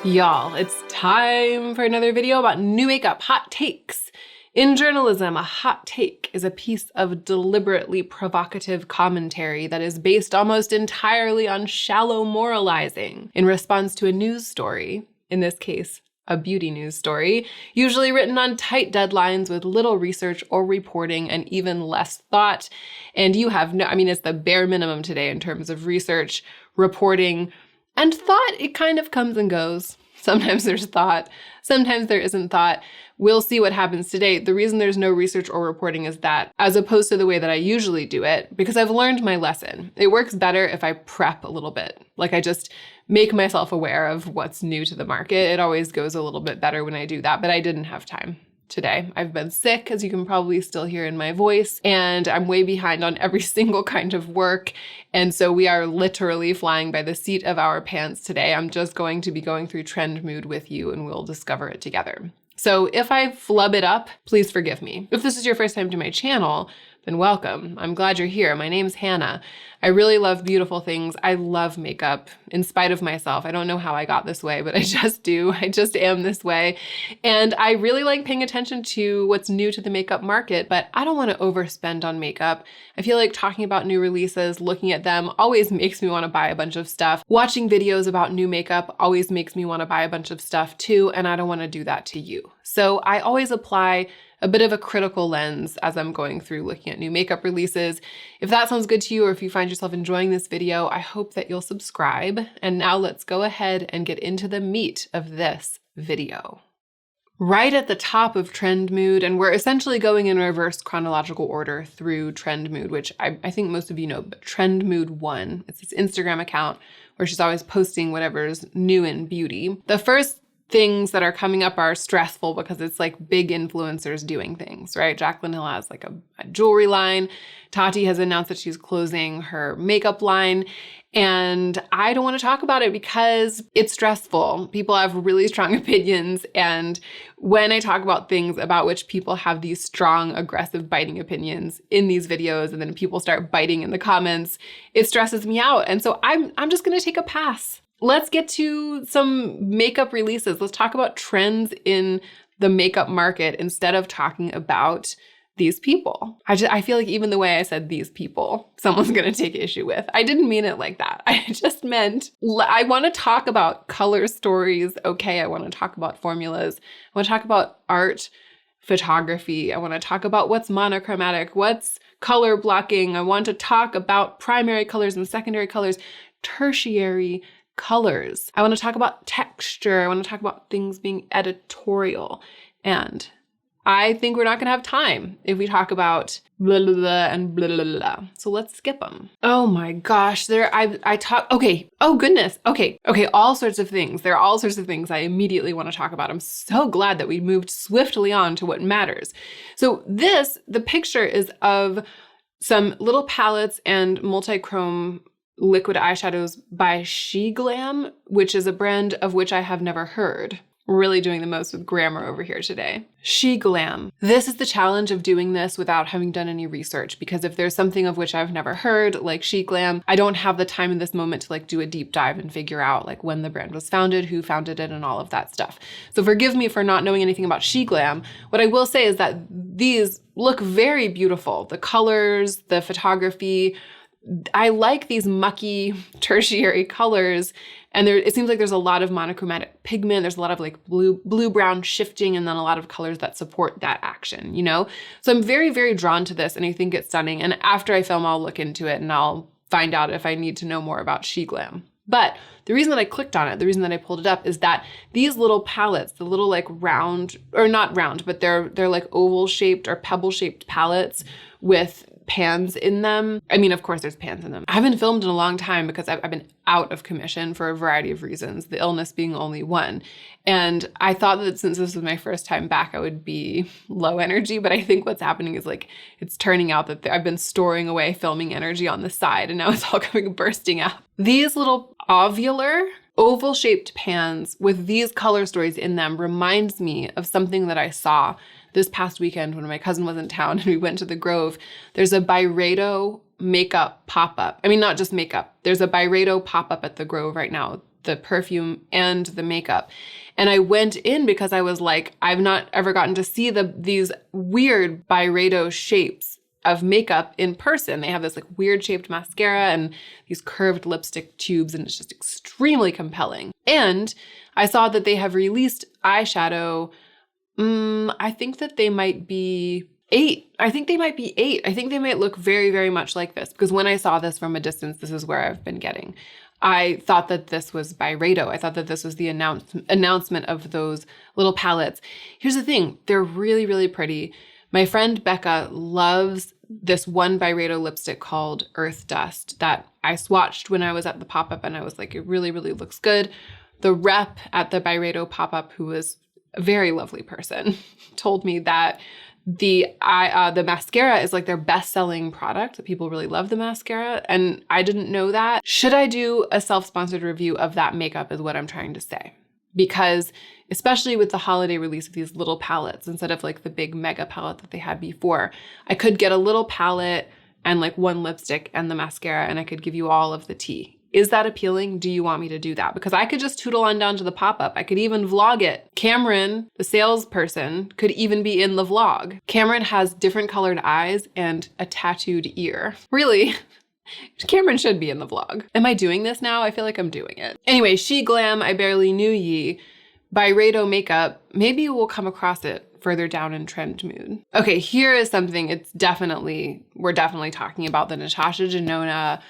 Y'all, it's time for another video about new makeup hot takes. In journalism, a hot take is a piece of deliberately provocative commentary that is based almost entirely on shallow moralizing in response to a news story, in this case, a beauty news story, usually written on tight deadlines with little research or reporting and even less thought. And you have no, it's the bare minimum today in terms of research, reporting, and thought. It kind of comes and goes. Sometimes there's thought, sometimes there isn't thought. We'll see what happens today. The reason there's no research or reporting is that, as opposed to the way that I usually do it, because I've learned my lesson. It works better if I prep a little bit. Like I just make myself aware of what's new to the market. It always goes a little bit better when I do that, but I didn't have time today. I've been sick, as you can probably still hear in my voice, and I'm way behind on every single kind of work. And so we are literally flying by the seat of our pants today. I'm just going to be going through trend mood with you and we'll discover it together. So if I flub it up, please forgive me. If this is your first time to my channel, then welcome. I'm glad you're here. My name's Hannah. I really love beautiful things. I love makeup in spite of myself. I don't know how I got this way, but I just do. I just am this way. And I really like paying attention to what's new to the makeup market, but I don't want to overspend on makeup. I feel like talking about new releases, looking at them always makes me want to buy a bunch of stuff. Watching videos about new makeup always makes me want to buy a bunch of stuff too, and I don't want to do that to you. So I always apply a bit of a critical lens as I'm going through looking at new makeup releases. If that sounds good to you, or if you find yourself enjoying this video, I hope that you'll subscribe. And now let's go ahead and get into the meat of this video. Right at the top of trend mood, and we're essentially going in reverse chronological order through trend mood, which I think most of you know, but trend mood 1, it's this Instagram account where she's always posting whatever's new in beauty. The first things that are coming up are stressful because it's like big influencers doing things, right? Jaclyn Hill has like a jewelry line. Tati has announced that she's closing her makeup line. And I don't want to talk about it because it's stressful. People have really strong opinions. And when I talk about things about which people have these strong, aggressive, biting opinions in these videos, and then people start biting in the comments, it stresses me out. And so I'm just going to take a pass. Let's get to some makeup releases. Let's talk about trends in the makeup market instead of talking about these people. I feel like even the way I said these people, someone's gonna take issue with. I didn't mean it like that. I just meant, I wanna talk about color stories. Okay, I wanna talk about formulas. I wanna talk about art, photography. I wanna talk about what's monochromatic, what's color blocking. I want to talk about primary colors and secondary colors, tertiary colors. I want to talk about texture. I want to talk about things being editorial. And I think we're not going to have time if we talk about blah, blah, blah, and blah, blah, blah. So let's skip them. Oh my gosh. I talk, okay. Oh goodness. Okay. All sorts of things. There are all sorts of things I immediately want to talk about. I'm so glad that we moved swiftly on to what matters. So the picture is of some little palettes and multi-chrome liquid eyeshadows by Glam, which is a brand of which I have never heard. We're really doing the most with grammar over here today. Glam. This is the challenge of doing this without having done any research, because if there's something of which I've never heard, like Glam, I don't have the time in this moment to like do a deep dive and figure out like when the brand was founded, who founded it, and all of that stuff. So forgive me for not knowing anything about Glam. What I will say is that these look very beautiful. The colors, the photography, I like these mucky tertiary colors, and it seems like there's a lot of monochromatic pigment. There's a lot of like blue-brown shifting, and then a lot of colors that support that action, you know? So I'm very, very drawn to this, and I think it's stunning. And after I film, I'll look into it and I'll find out if I need to know more about Glam. But the reason that I clicked on it, the reason that I pulled it up, is that these little palettes, the little like round, or not round, but they're like oval shaped or pebble shaped palettes with pans in them. I mean, of course there's pans in them. I haven't filmed in a long time because I've been out of commission for a variety of reasons, the illness being only one. And I thought that since this was my first time back, I would be low energy, but I think what's happening is like, it's turning out that I've been storing away filming energy on the side, and now it's all coming bursting out. These little ovular, oval-shaped pans with these color stories in them reminds me of something that I saw this past weekend when my cousin was in town and we went to the Grove. There's a Byredo makeup pop-up. I mean, not just makeup. There's a Byredo pop-up at the Grove right now. the perfume and the makeup. And I went in because I was like, I've not ever gotten to see these weird Byredo shapes of makeup in person. They have this like weird shaped mascara and these curved lipstick tubes, and it's just extremely compelling. And I saw that they have released eyeshadow. I think that they might be 8. I think they might be 8. I think they might look very, very much like this, because when I saw this from a distance, this is where I've been getting. I thought that this was Byredo. I thought that this was the announcement of those little palettes. Here's the thing. They're really, really pretty. My friend Becca loves this one Byredo lipstick called Earth Dust that I swatched when I was at the pop-up, and I was like, it really, really looks good. The rep at the Byredo pop-up, who was a very lovely person, told me that the mascara is like their best-selling product, that people really love the mascara, and I didn't know that. Should I do a self-sponsored review of that makeup is what I'm trying to say. Because especially with the holiday release of these little palettes, instead of like the big mega palette that they had before, I could get a little palette and like one lipstick and the mascara, and I could give you all of the tea. Is that appealing? Do you want me to do that? Because I could just tootle on down to the pop-up. I could even vlog it. Cameron, the salesperson, could even be in the vlog. Cameron has different colored eyes and a tattooed ear. Really? Cameron should be in the vlog. Am I doing this now? I feel like I'm doing it. Anyway, She Glam, I Barely Knew Ye, Byredo makeup. Maybe we'll come across it further down in trend mood. Okay, here is something. We're definitely talking about the Natasha Denona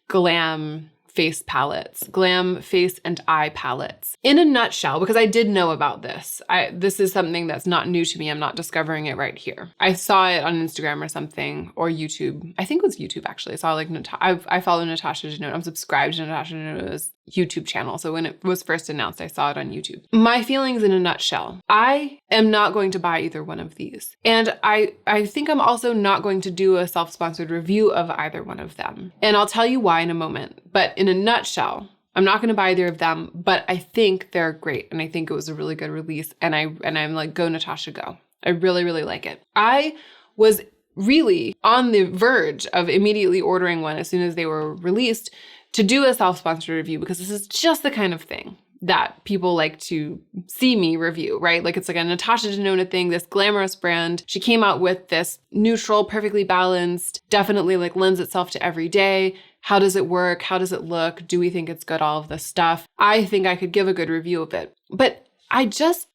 Glam face palettes, Glam face and eye palettes. In a nutshell, because I did know about this, this is something that's not new to me. I'm not discovering it right here. I saw it on Instagram or something, or YouTube. I think it was YouTube actually. I saw like, I follow Natasha Denona. I'm subscribed to Natasha Denona's YouTube channel. So when it was first announced, I saw it on YouTube. My feelings in a nutshell. I am not going to buy either one of these. And I think I'm also not going to do a self-sponsored review of either one of them. And I'll tell you why in a moment. But in a nutshell, I'm not going to buy either of them, but I think they're great. And I think it was a really good release. And I'm like, go Natasha, go. I really, really like it. I was really on the verge of immediately ordering one as soon as they were released to do a self-sponsored review, because this is just the kind of thing that people like to see me review, right? Like it's like a Natasha Denona thing, this glamorous brand. She came out with this neutral, perfectly balanced, definitely like lends itself to every day. How does it work? How does it look? Do we think it's good? All of this stuff. I think I could give a good review of it, but I just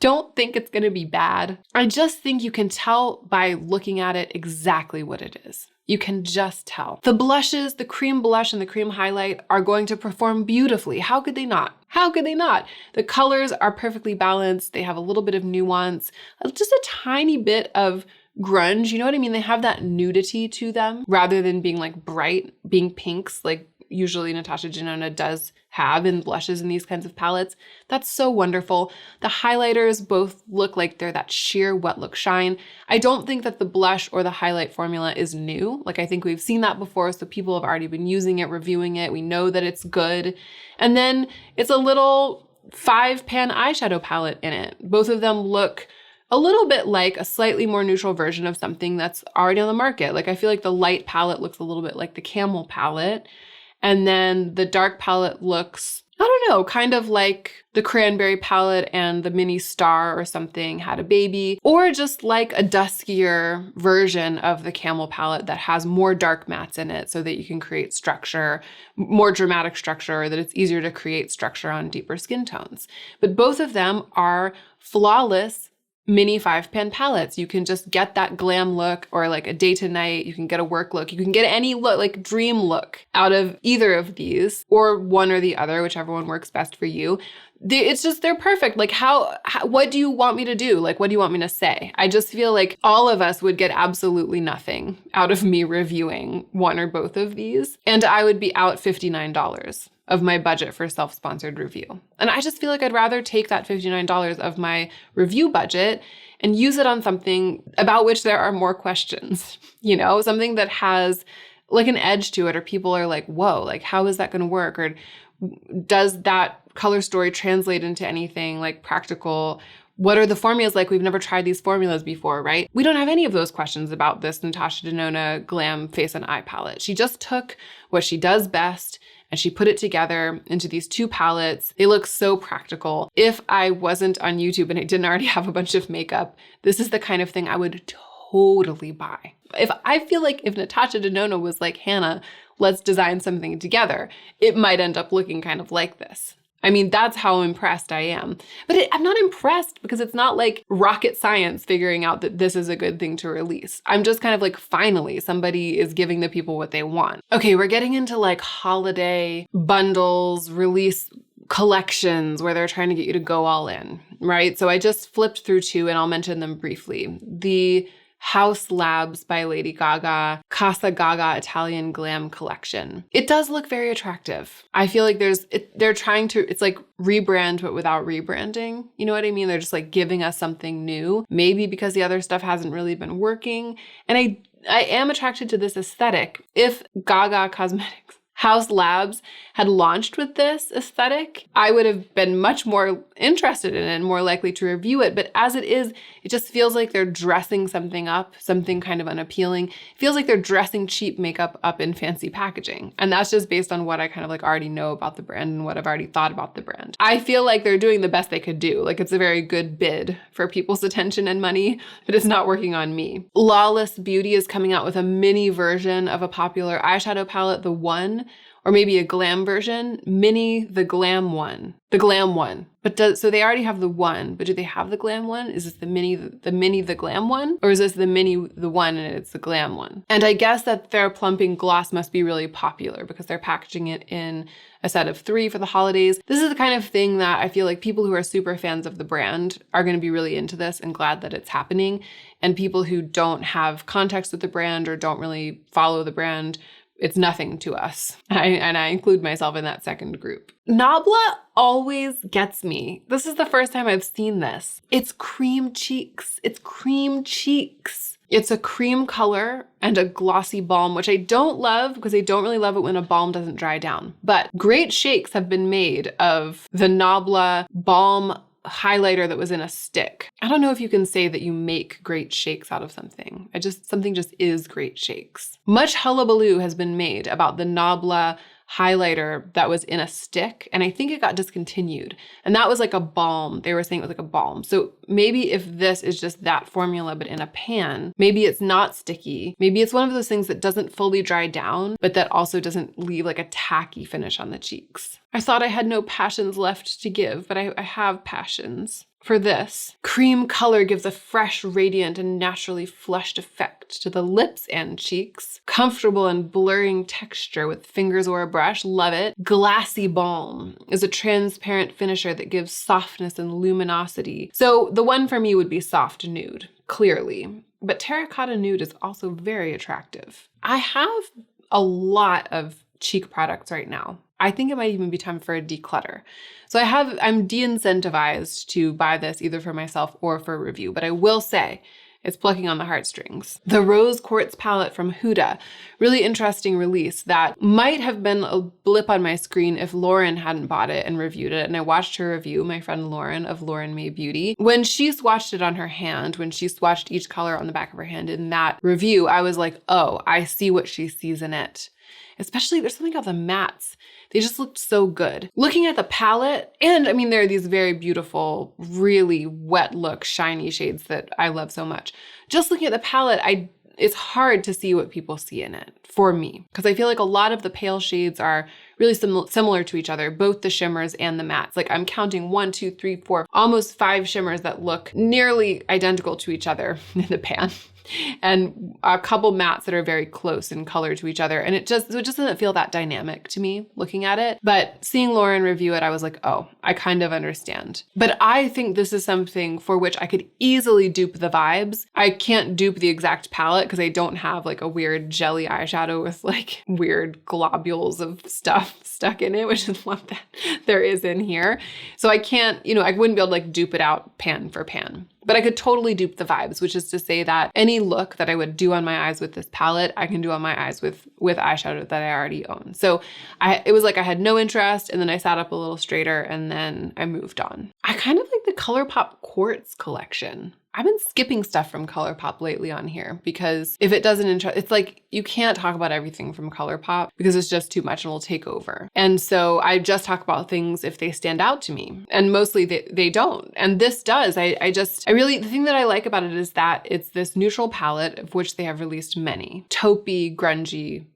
don't think it's going to be bad. I just think you can tell by looking at it exactly what it is. You can just tell. The blushes, the cream blush and the cream highlight are going to perform beautifully. How could they not? How could they not? The colors are perfectly balanced. They have a little bit of nuance, just a tiny bit of grunge. You know what I mean? They have that nudity to them rather than being like bright, being pinks like usually Natasha Denona does have in blushes in these kinds of palettes. That's so wonderful. The highlighters both look like they're that sheer wet look shine. I don't think that the blush or the highlight formula is new. Like I think we've seen that before, so people have already been using it, reviewing it. We know that it's good. And then it's a little 5-pan eyeshadow palette in it. Both of them look a little bit like a slightly more neutral version of something that's already on the market. Like I feel like the light palette looks a little bit like the Camel palette. And then the dark palette looks, I don't know, kind of like the Cranberry palette and the Mini Star or something had a baby, or just like a duskier version of the Camel palette that has more dark mattes in it so that you can create structure, more dramatic structure, or that it's easier to create structure on deeper skin tones. But both of them are flawless mini 5-pan palettes. You can just get that glam look or like a day to night. You can get a work look. You can get any look, like dream look out of either of these or one or the other, whichever one works best for you. They're perfect. Like what do you want me to do? Like, what do you want me to say? I just feel like all of us would get absolutely nothing out of me reviewing one or both of these. And I would be out $59 of my budget for self-sponsored review. And I just feel like I'd rather take that $59 of my review budget and use it on something about which there are more questions, you know, something that has like an edge to it, or people are like, whoa, like how is that going to work? Or does that color story translate into anything like practical? What are the formulas like? We've never tried these formulas before, right? We don't have any of those questions about this Natasha Denona Glam Face and Eye palette. She just took what she does best and she put it together into these 2 palettes. They look so practical. If I wasn't on YouTube and I didn't already have a bunch of makeup, this is the kind of thing I would totally buy. I feel like if Natasha Denona was like, Hannah, let's design something together, it might end up looking kind of like this. I mean, that's how impressed I am. But I'm not impressed because it's not like rocket science figuring out that this is a good thing to release. I'm just kind of like, finally, somebody is giving the people what they want. Okay, we're getting into like holiday bundles, release collections where they're trying to get you to go all in, right? So I just flipped through 2 and I'll mention them briefly. The House Labs by Lady Gaga, Casa Gaga Italian Glam Collection. It does look very attractive. I feel like they're trying to, it's like rebrand but without rebranding. You know what I mean? They're just like giving us something new, maybe because the other stuff hasn't really been working. And I am attracted to this aesthetic. If Gaga Cosmetics House Labs had launched with this aesthetic, I would have been much more interested in it and more likely to review it. But as it is, it just feels like they're dressing something up, something kind of unappealing. It feels like they're dressing cheap makeup up in fancy packaging. And that's just based on what I kind of like already know about the brand and what I've already thought about the brand. I feel like they're doing the best they could do. Like it's a very good bid for people's attention and money, but it's not working on me. Lawless Beauty is coming out with a mini version of a popular eyeshadow palette, the One, or maybe a glam version, mini the glam one. The glam one. So they already have the One, but do they have the glam one? Is this the mini the glam one? Or is this the mini the one and it's the glam one? And I guess that their plumping gloss must be really popular because they're packaging it in a set of 3 for the holidays. This is the kind of thing that I feel like people who are super fans of the brand are going to be really into this and glad that it's happening. And people who don't have context with the brand or don't really follow the brand, it's nothing to us. And I include myself in that second group. Nabla always gets me. This is the first time I've seen this. It's cream cheeks. It's cream cheeks. It's a cream color and a glossy balm, which I don't love because I don't really love it when a balm doesn't dry down. But great shakes have been made of the Nabla balm highlighter that was in a stick. I don't know if you can say that you make great shakes out of something. Something just is great shakes. Much hullabaloo has been made about the Nabla highlighter that was in a stick, and I think it got discontinued. And that was like a balm. They were saying it was like a balm. So maybe if this is just that formula but in a pan, maybe it's not sticky. Maybe it's one of those things that doesn't fully dry down, but that also doesn't leave like a tacky finish on the cheeks. I thought I had no passions left to give, but I have passions. For this, cream color gives a fresh, radiant, and naturally flushed effect to the lips and cheeks. Comfortable and blurring texture with fingers or a brush, love it. Glassy balm is a transparent finisher that gives softness and luminosity. So the one for me would be soft nude, clearly. But terracotta nude is also very attractive. I have a lot of cheek products right now. I think it might even be time for a declutter. So I'm de-incentivized to buy this either for myself or for review, but I will say it's plucking on the heartstrings. The Rose Quartz palette from Huda, really interesting release that might have been a blip on my screen if Lauren hadn't bought it and reviewed it. And I watched her review, my friend Lauren of Lauren May Beauty. When she swatched it on her hand, when she swatched each color on the back of her hand in that review, I was like, oh, I see what she sees in it. Especially, there's something about the mattes. They just looked so good. Looking at the palette, and I mean, there are these very beautiful, really wet look, shiny shades that I love so much. Just looking at the palette, it's hard to see what people see in it, for me. Because I feel like a lot of the pale shades are really similar to each other, both the shimmers and the mattes. Like I'm counting 1, 2, 3, 4, almost 5 shimmers that look nearly identical to each other in the pan. And a couple mattes that are very close in color to each other. And it just doesn't feel that dynamic to me looking at it. But seeing Lauren review it, I was like, oh, I kind of understand. But I think this is something for which I could easily dupe the vibes. I can't dupe the exact palette because I don't have like a weird jelly eyeshadow with like weird globules of stuff stuck in it, which is what there is in here. So I can't, I wouldn't be able to like dupe it out pan for pan. But I could totally dupe the vibes, which is to say that any look that I would do on my eyes with this palette, I can do on my eyes with eyeshadow that I already own. So it was like I had no interest, and then I sat up a little straighter, and then I moved on. I kind of like the Colourpop Quartz collection. I've been skipping stuff from Colourpop lately on here because if it doesn't interest, it's like you can't talk about everything from Colourpop because it's just too much and will take over. And so I just talk about things if they stand out to me, and mostly they don't. And this does. I really, the thing that I like about it is that it's this neutral palette of which they have released many. Taupey, grungy,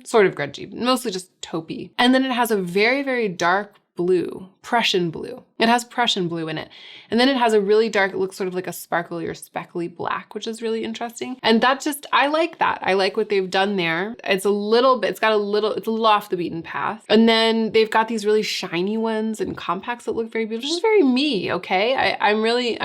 sort of grungy, mostly just taupey. And then it has a very, very dark blue, Prussian blue. It has Prussian blue in it. And then it has a really dark, it looks sort of like a sparkly or speckly black, which is really interesting. And that just, I like that. I like what they've done there. It's a little bit, it's a little off the beaten path. And then they've got these really shiny ones and compacts that look very beautiful, which is very me, okay? I'm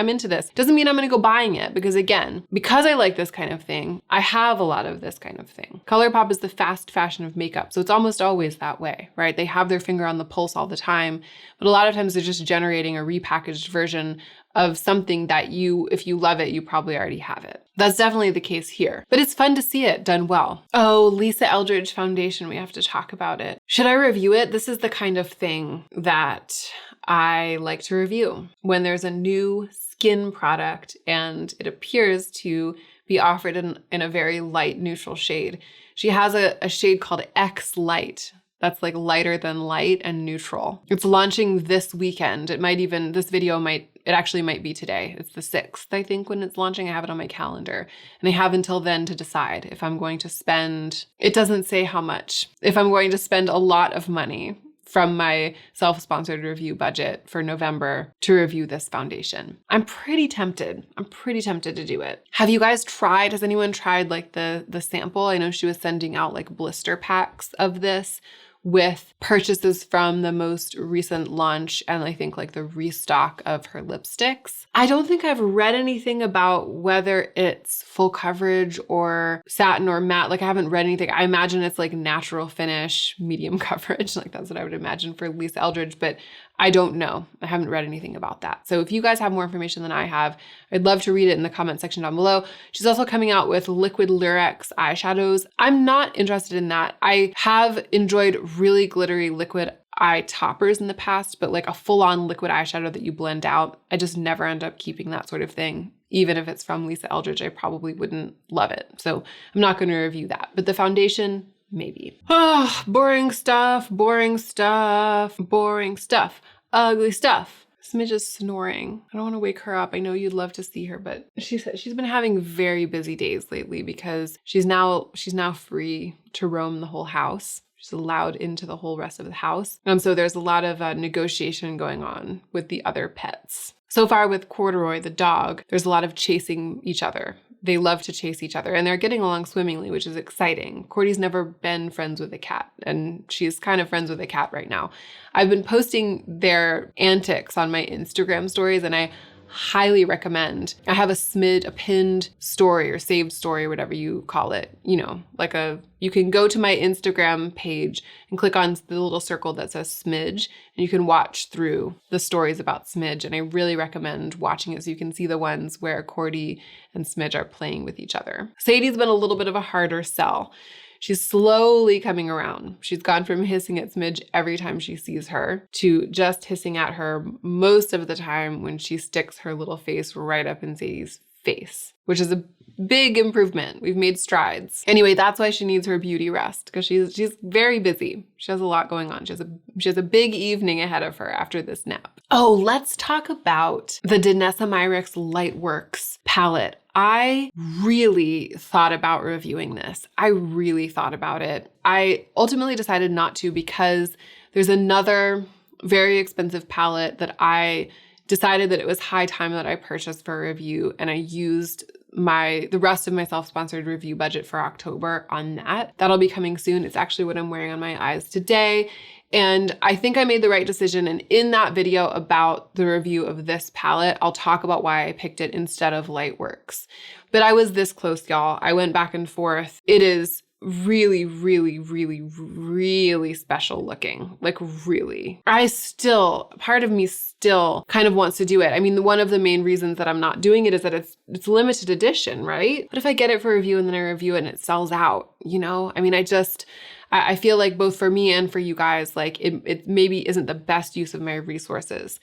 into this. Doesn't mean I'm gonna go buying it because again, because I like this kind of thing, I have a lot of this kind of thing. Colourpop is the fast fashion of makeup. So it's almost always that way, right? They have their finger on the pulse all the time, but a lot of times they're just generating a repackaged version of something that if you love it, you probably already have it. That's definitely the case here, but it's fun to see it done well. Oh, Lisa Eldridge foundation, we have to talk about it. Should I review it? This is the kind of thing that I like to review when there's a new skin product and it appears to be offered in a very light neutral shade. She has a shade called X Light. That's like lighter than light and neutral. It's launching this weekend. It actually might be today. It's the 6th, I think, when it's launching. I have it on my calendar. And I have until then to decide if I'm going to spend, it doesn't say how much, if I'm going to spend a lot of money from my self-sponsored review budget for November to review this foundation. I'm pretty tempted. To do it. Have you guys tried, has anyone tried like the sample? I know she was sending out like blister packs of this with purchases from the most recent launch and I think like the restock of her lipsticks. I don't think I've read anything about whether it's full coverage or satin or matte. Like I haven't read anything. I imagine it's like natural finish, medium coverage. Like that's what I would imagine for Lisa Eldridge, but I don't know. I haven't read anything about that. So if you guys have more information than I have, I'd love to read it in the comment section down below. She's also coming out with liquid Lyrics eyeshadows. I'm not interested in that. I have enjoyed really glittery liquid eye toppers in the past, but like a full-on liquid eyeshadow that you blend out, I just never end up keeping that sort of thing. Even if it's from Lisa Eldridge, I probably wouldn't love it. So I'm not going to review that. But the foundation, maybe. Oh, boring stuff. Ugly stuff. Smidge is snoring. I don't want to wake her up. I know you'd love to see her, but she said she's been having very busy days lately because she's now free to roam the whole house. She's allowed into the whole rest of the house. So there's a lot of negotiation going on with the other pets. So far with Corduroy, the dog, there's a lot of chasing each other. They love to chase each other and they're getting along swimmingly, which is exciting. Cordy's never been friends with a cat and she's kind of friends with a cat right now. I've been posting their antics on my Instagram stories and I highly recommend. I have a pinned story or saved story, whatever you call it, you can go to my Instagram page and click on the little circle that says Smidge and you can watch through the stories about Smidge. And I really recommend watching it so you can see the ones where Cordy and Smidge are playing with each other. Sadie's been a little bit of a harder sell. She's slowly coming around. She's gone from hissing at Smidge every time she sees her to just hissing at her most of the time when she sticks her little face right up in Sadie's face, which is a big improvement. We've made strides. Anyway, that's why she needs her beauty rest because she's very busy. She has a lot going on. She has a big evening ahead of her after this nap. Oh, let's talk about the Danessa Myricks Lightworks palette. I really thought about reviewing this. I really thought about it. I ultimately decided not to because there's another very expensive palette that I decided that it was high time that I purchased for a review, and I used the rest of my self-sponsored review budget for October on that. That'll be coming soon. It's actually what I'm wearing on my eyes today. And I think I made the right decision. And in that video about the review of this palette, I'll talk about why I picked it instead of Lightworks. But I was this close, y'all. I went back and forth. It is really, really, really, really special looking. Like really. Part of me still kind of wants to do it. I mean, one of the main reasons that I'm not doing it is that it's limited edition, right? But if I get it for review and then I review it and it sells out, I mean, I feel like both for me and for you guys, like it maybe isn't the best use of my resources.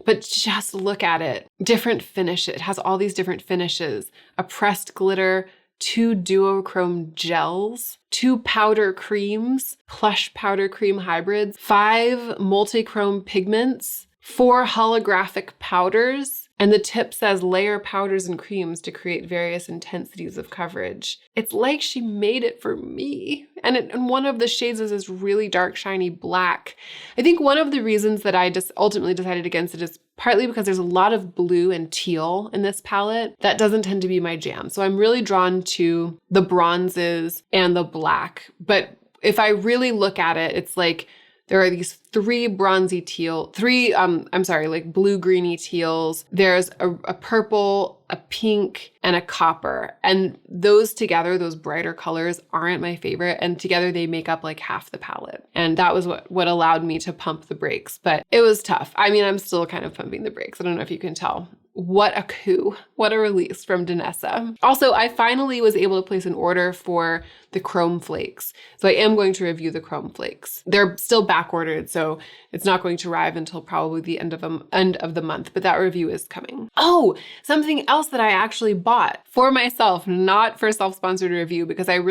But just look at it. Different finish. It has all these different finishes. A pressed glitter, 2 duochrome gels, 2 powder creams, plush powder cream hybrids, 5 multichrome pigments, 4 holographic powders, and the tip says layer powders and creams to create various intensities of coverage. It's like she made it for me. And one of the shades is this really dark, shiny black. I think one of the reasons that I just ultimately decided against it is partly because there's a lot of blue and teal in this palette. That doesn't tend to be my jam. So I'm really drawn to the bronzes and the black. But if I really look at it, it's like there are these 3 bronzy teal, like blue-greeny teals. There's a purple, a pink, and a copper. And those together, those brighter colors, aren't my favorite. And together they make up like half the palette. And that was what allowed me to pump the brakes. But it was tough. I mean, I'm still kind of pumping the brakes. I don't know if you can tell. What a coup. What a release from Danessa. Also, I finally was able to place an order for the chrome flakes. So I am going to review the chrome flakes. They're still back ordered, so it's not going to arrive until probably the end of the month, but that review is coming. Oh, something else that I actually bought for myself, not for self-sponsored review, because I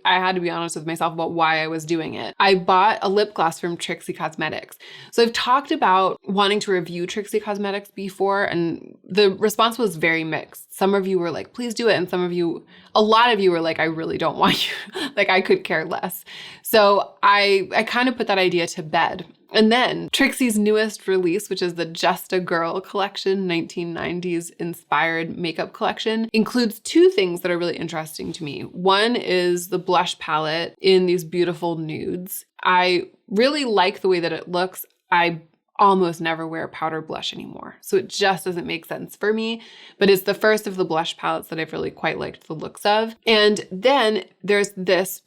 had to be honest with myself about why I was doing it. I bought a lip gloss from Trixie Cosmetics. So I've talked about wanting to review Trixie Cosmetics before, and the response was very mixed. Some of you were like, please do it. And a lot of you were like, I really don't want you. Like, I could care less. So I kind of put that idea to bed. And then Trixie's newest release, which is the Just a Girl collection, 1990s inspired makeup collection, includes 2 things that are really interesting to me. One is the blush palette in these beautiful nudes. I really like the way that it looks. I almost never wear powder blush anymore. So it just doesn't make sense for me, but it's the first of the blush palettes that I've really quite liked the looks of. And then there's this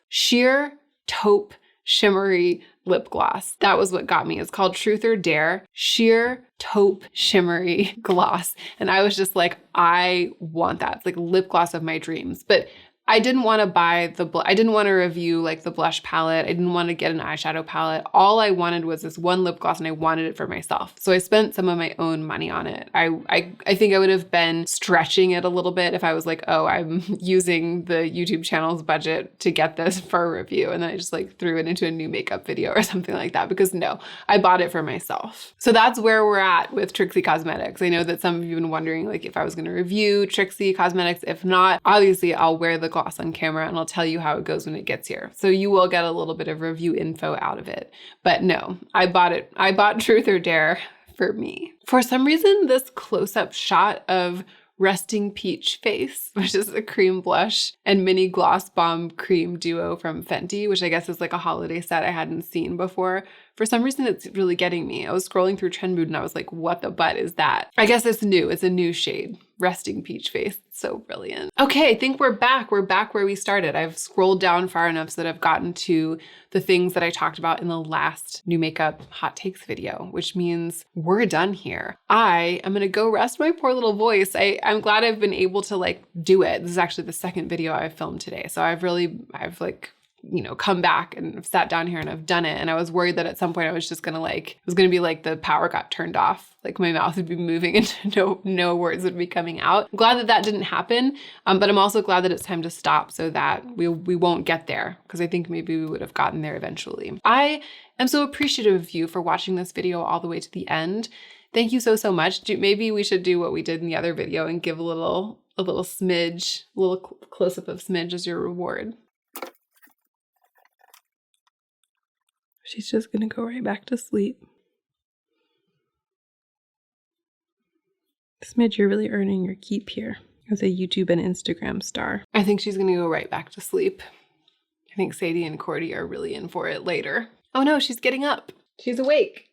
sheer taupe shimmery lip gloss. That was what got me. It's called Truth or Dare Sheer Taupe Shimmery Gloss. And I was just like, I want that. It's like lip gloss of my dreams. But I didn't want to I didn't want to review like the blush palette. I didn't want to get an eyeshadow palette. All I wanted was this one lip gloss, and I wanted it for myself. So I spent some of my own money on it. I think I would have been stretching it a little bit if I was like, oh, I'm using the YouTube channel's budget to get this for a review. And then I just like threw it into a new makeup video or something like that, because no, I bought it for myself. So that's where we're at with Trixie Cosmetics. I know that some of you have been wondering like if I was going to review Trixie Cosmetics. If not, obviously I'll wear the gloss on camera and I'll tell you how it goes when it gets here. So you will get a little bit of review info out of it. But no, I bought it. I bought Truth or Dare for me. For some reason, this close-up shot of Resting Peach Face, which is a cream blush and mini gloss bomb cream duo from Fenty, which I guess is like a holiday set I hadn't seen before. For some reason, it's really getting me. I was scrolling through Trend Mood and I was like, what the butt is that? I guess it's new. It's a new shade. Resting Peach Face. It's so brilliant. Okay, I think we're back. We're back where we started. I've scrolled down far enough so that I've gotten to the things that I talked about in the last new makeup hot takes video, which means we're done here. I am gonna go rest my poor little voice. I'm glad I've been able to like do it. This is actually the second video I've filmed today. So I've come back and I've sat down here and I've done it. And I was worried that at some point I was just gonna it was gonna be like the power got turned off. Like my mouth would be moving and no words would be coming out. I'm glad that that didn't happen. But I'm also glad that it's time to stop so that we won't get there, because I think maybe we would have gotten there eventually. I am so appreciative of you for watching this video all the way to the end. Thank you so much. Maybe we should do what we did in the other video and give a little smidge, a little close-up of smidge as your reward. She's just gonna go right back to sleep. Smidge, you're really earning your keep here as a YouTube and Instagram star. I think she's gonna go right back to sleep. I think Sadie and Cordy are really in for it later. Oh no, she's getting up. She's awake.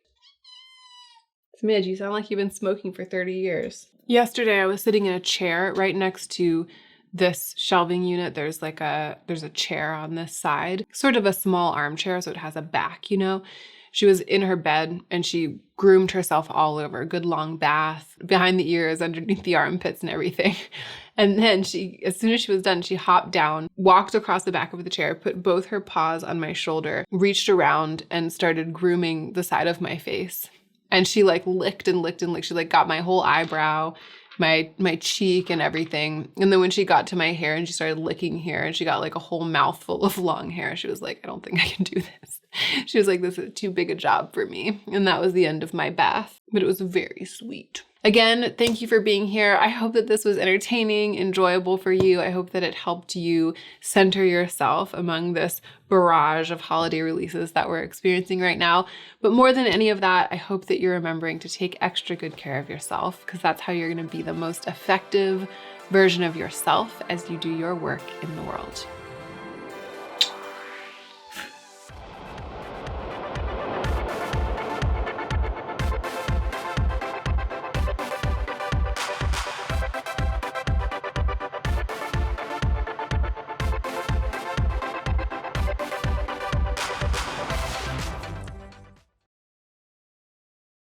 Smidge, you sound like you've been smoking for 30 years. Yesterday, I was sitting in a chair right next to this shelving unit. There's a chair on this side, sort of a small armchair, so it has a back, you know. She was in her bed and she groomed herself all over, good long bath, behind the ears, underneath the armpits and everything. And then as soon as she was done, she hopped down, walked across the back of the chair, put both her paws on my shoulder, reached around and started grooming the side of my face. And she like licked and licked and licked. She like got my whole eyebrow, my cheek and everything. And then when she got to my hair and she started licking hair and she got like a whole mouthful of long hair, she was like, I don't think I can do this. She was like, this is too big a job for me. And that was the end of my bath, but it was very sweet. Again, thank you for being here. I hope that this was entertaining, enjoyable for you. I hope that it helped you center yourself among this barrage of holiday releases that we're experiencing right now. But more than any of that, I hope that you're remembering to take extra good care of yourself, because that's how you're going to be the most effective version of yourself as you do your work in the world.